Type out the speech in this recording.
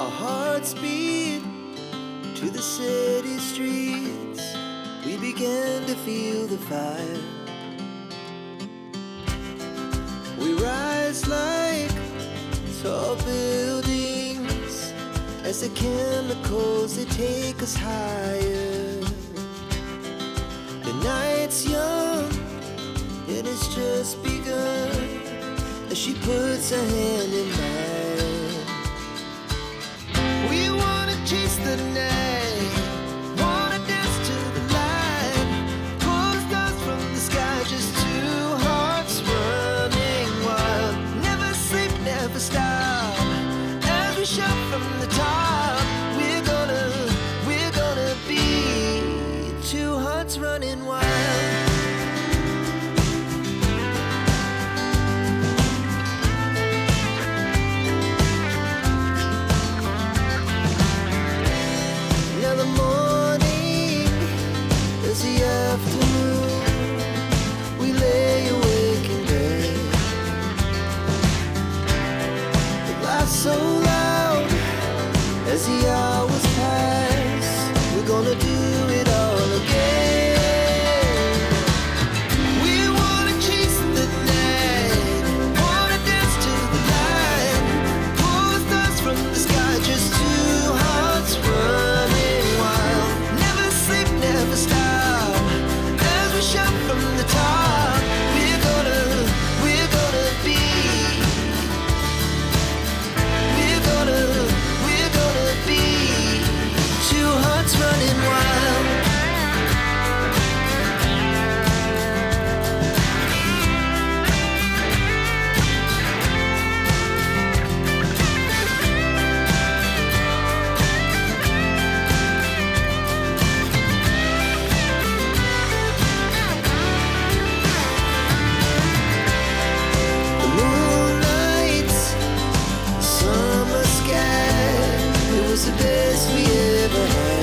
our hearts beat to the city streets. We began to feel the fire. We rise like tall buildings as the chemicals, they take us higher. The night's young and it's just begun as she puts her hand in mine. We wanna chase the night, wanna dance to the light, pull the stars from the sky, just two hearts running wild. Never sleep, never stop, as we shout from the top. We're gonna be two hearts running wild. We lay awake in bed. The laughs so loud as the hours pass. We're gonna do it all again. We wanna chase the night, wanna dance to the light, pull the stars from the sky, just two hearts running wild. Never sleep, never stop, shout from the top. We're gonna be. We're gonna be two hearts running wild. The best we ever had.